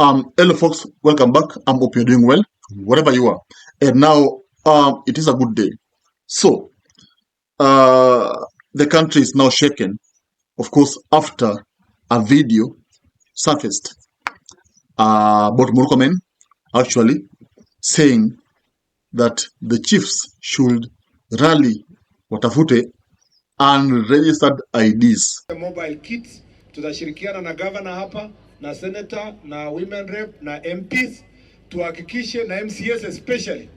Hello folks, welcome back. I hope you're doing well, wherever you are. And now, it is a good day. So, the country is now shaken, of course, after a video surfaced about Murkomen actually saying that the chiefs should rally watafute unregistered IDs. Mobile kits tutashirikiana na governor hapa na senator na women rep na MPs tuhakikishe na MCS especially.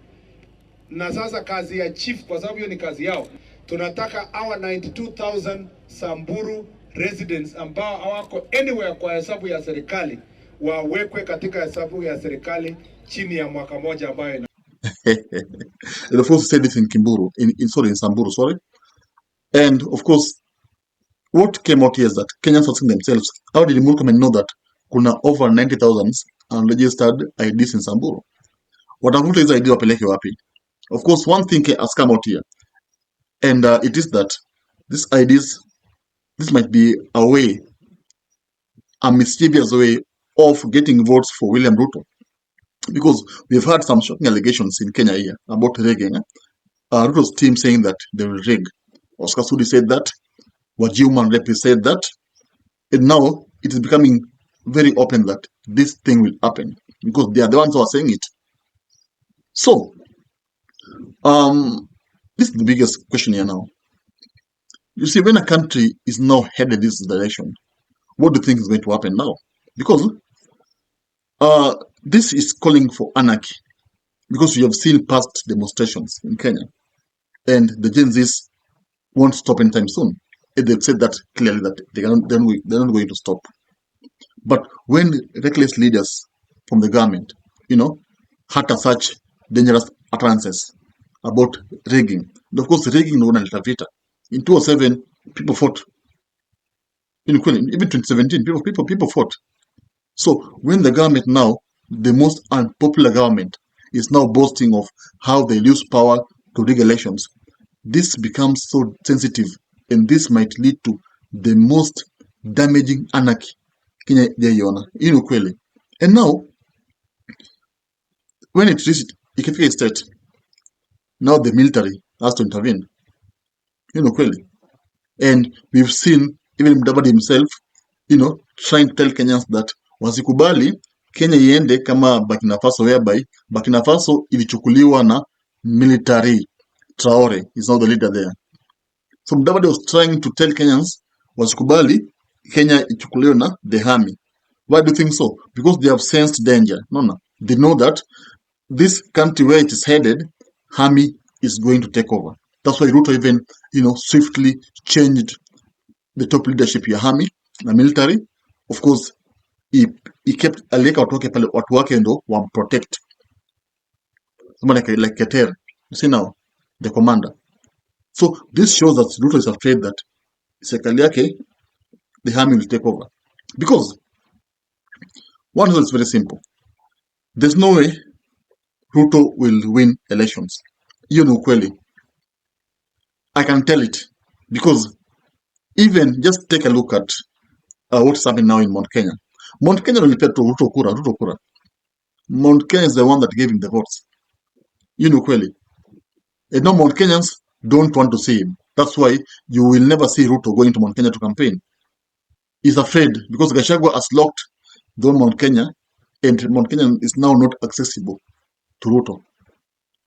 Na sasa kazi ya chief, kwa sababu hiyo ni kazi yao, tunataka our 92,000 Samburu residents ambao hawako anywhere kwa hesabu ya serikali wawekwe katika hesabu ya serikali chini ya mwaka moja ambayo And of course, said it in Kimburu, in Samburu, sorry. And of course, what came out here is that Kenyans asking themselves, how did Murkomen know that kuna over 90,000 unregistered IDs in Samburu? Watafuta hizo ID wapeleke wapi? Of course, one thing has come out here, and it is that these IDs, this might be a way, a mischievous way of getting votes for William Ruto. Because we've had some shocking allegations in Kenya here about rigging. Ruto's team saying that they will rig. Oscar Sudi said that. Wajiuman Repi said that. And now it is becoming very open that this thing will happen. Because they are the ones who are saying it. So, this is the biggest question here now. You see, when a country is now headed this direction, what do you think is going to happen now? Because this is calling for anarchy, because we have seen past demonstrations in Kenya, and the Gen Zs won't stop anytime soon. And they've said that clearly that they're not going to stop. But when reckless leaders from the government, utter such dangerous utterances about rigging, and of course rigging no one vita. In 2007, people fought. Even 2017, people fought. So when the government now, the most unpopular government, is now boasting of how they use power to rig elections, this becomes so sensitive, and this might lead to the most damaging anarchy Kenya jaiona. Kweli. And now, when it reached ikifika state, now the military has to intervene. Kweli. And we've seen even Mudavadi himself, trying to tell Kenyans that wasikubali Kenya iende kama Burkina Faso, whereby Burkina Faso ilichukuliwa na military. Traore is now the leader there. So Mudavadi was trying to tell Kenyans wasikubali Kenya ichukuliwe na the army. Why do you think so? Because they have sensed danger. No. They know that this country where it is headed, army is going to take over. That's why Ruto even, swiftly changed the top leadership ya army na military. Of course, he kept aliweka watu wake ndo protect. Somebody like Keter, you see now, the commander. So this shows that Ruto is afraid that serikali yake, the army will take over. Because one reason is very simple. There's no way Ruto will win elections. Kweli. I can tell it. Because even just take a look at what's happening now in Mount Kenya. Mount Kenya will pay to Ruto Kura. Mount Kenya is the one that gave him the votes. Kweli. And now Mount Kenyans don't want to see him. That's why you will never see Ruto going to Mount Kenya to campaign. He's afraid because Gachagua has locked the Mount Kenya, and Mount Kenya is now not accessible to Ruto.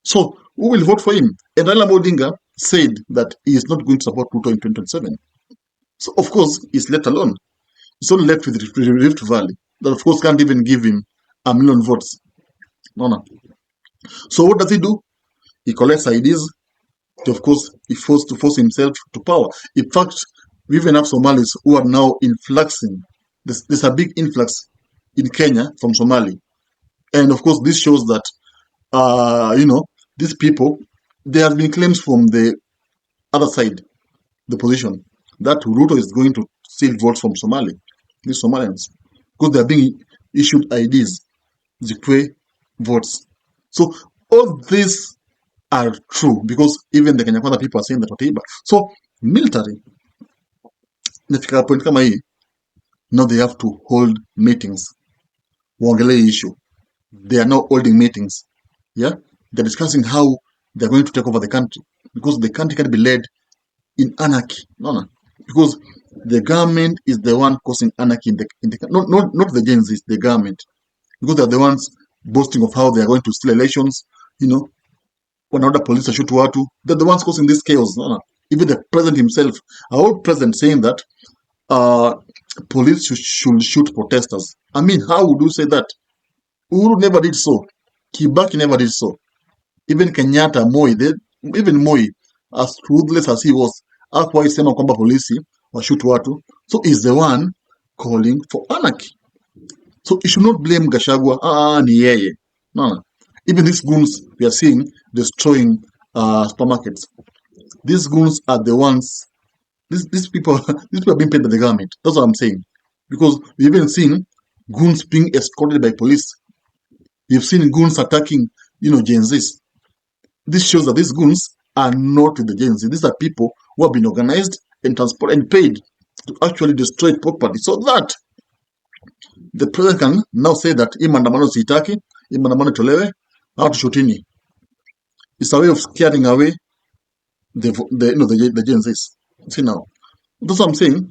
So who will vote for him? And Raila Odinga said that he is not going to support Ruto in 2027. So of course he's left alone. He's only left with Rift Valley. That of course can't even give him 1 million votes. No. So what does he do? He collects IDs. Of course, he forced to force himself to power. In fact, we even have Somalis who are now influxing. There's a big influx in Kenya from Somali. And of course, this shows that, these people, there have been claims from the other side, the position, that Ruto is going to steal votes from Somali, these Somalians, because they are being issued IDs, Zikwe votes. So all these are true, because even the Kenya Kwanza people are saying that whatever. So military, nafika point kama hii, now they have to hold meetings. waongelee issue. They are now holding meetings. Yeah, they're discussing how they're going to take over the country, because the country can be led in anarchy. No. Because the government is the one causing anarchy in the not the Gen Zs, the government, because they're the ones boasting of how they are going to steal elections. When other police shoot watu, they're the ones causing this chaos. No. Even the president himself, our president saying that police should shoot protesters. I mean, how would you say that? Uhuru never did so. Kibaki never did so. Even Kenyatta, even Moi, as ruthless as he was, hakuwahi sema kwamba polisi washoot watu. So he's the one calling for anarchy. So you should not blame Gachagua. Ni yeye. No. Even these goons we are seeing destroying supermarkets. These goons are the ones. These people are being paid by the government. That's what I'm saying. Because we've even seen goons being escorted by police. We've seen goons attacking, Gen Zs. This shows that these goons are not with the Gen Z. These are people who have been organized and transported and paid to actually destroy property, so that the president can now say that hii maandamano siitaki, hii maandamano tolewe, au tushutini. It's a way of scaring away the Gen Zs. See now, that's what I'm saying.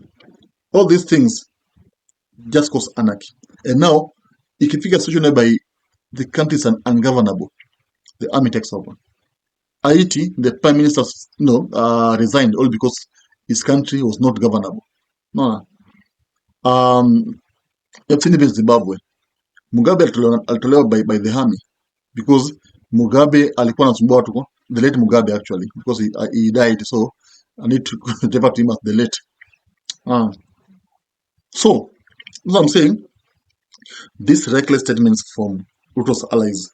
All these things just cause anarchy, and now ikifika situation whereby the country is ungovernable, the army takes over. Haiti, the prime minister, resigned all because his country was not governable. No. You've seen even Zimbabwe. Mugabe alitolewa by the army because Mugabe alikuwa anasumbua watu. The late Mugabe actually, because he died, so I need to refer to him as the late. So, as I'm saying, these reckless statements from Ruto's allies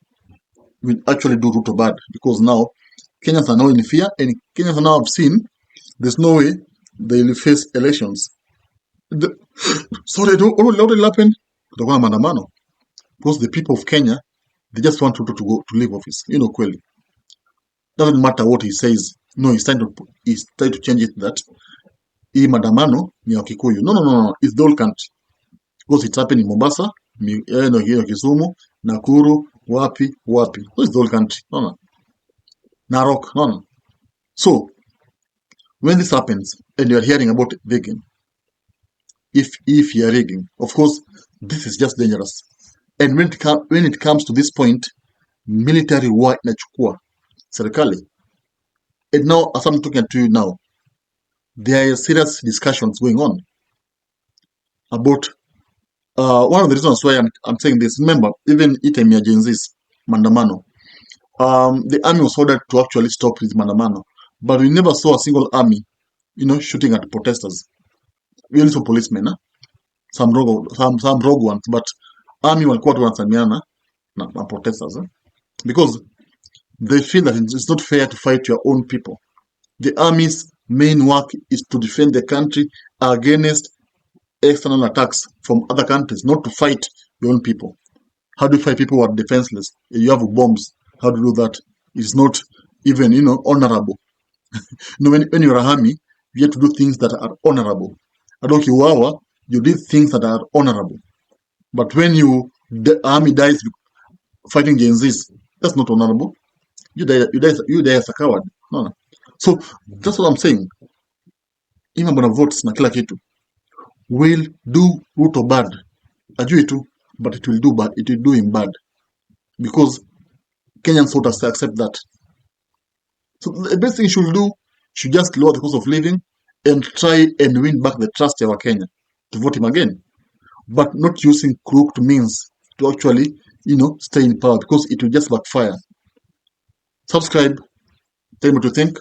will actually do Ruto bad, because now Kenyans are now in fear, and Kenyans now have seen there's no way they will face elections. Sorry, what will happen? Kutakuwa na maandamano, because the people of Kenya, they just want Ruto to leave office. Kweli. Doesn't matter what he says. No, he's trying to change it that hii maandamano ni ya Kikuyu. No. It's the whole country. Because it's happening in Mombasa, Kisumu, Nakuru, wapi. So it's the whole country. No. Narok. No. So, when this happens, and you're hearing about rigging, if you're rigging, of course, this is just dangerous. And when it comes to this point, military war inachukua serikali. And now, as I'm talking to you now, there are serious discussions going on about one of the reasons why I'm saying this. Remember, even item ya Gen Z's maandamano, the army was ordered to actually stop this maandamano, but we never saw a single army, shooting at protesters. We only saw policemen, some rogue ones, but army walikuwa tu wanasamiana na protesters, because they feel that it's not fair to fight your own people. The army's main work is to defend the country against external attacks from other countries, not to fight your own people. How do you fight people who are defenseless? You have bombs. How to do that? It's not even, honorable. When you're an army, you have to do things that are honorable. Adokiwawa, you did things that are honorable. But when the army dies fighting Gen Zs, that's not honorable. You die as a coward. No. So that's what I'm saying. Even when votes na kila kitu will do Ruto bad. Ajui tu, but it will do bad. It will do him bad, because Kenyan voters accept that. So the best thing he should do, should just lower the cost of living and try and win back the trust of our Kenya to vote him again, but not using crooked means to actually, stay in power, because it will just backfire. Subscribe, tell me what you think,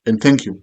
and thank you.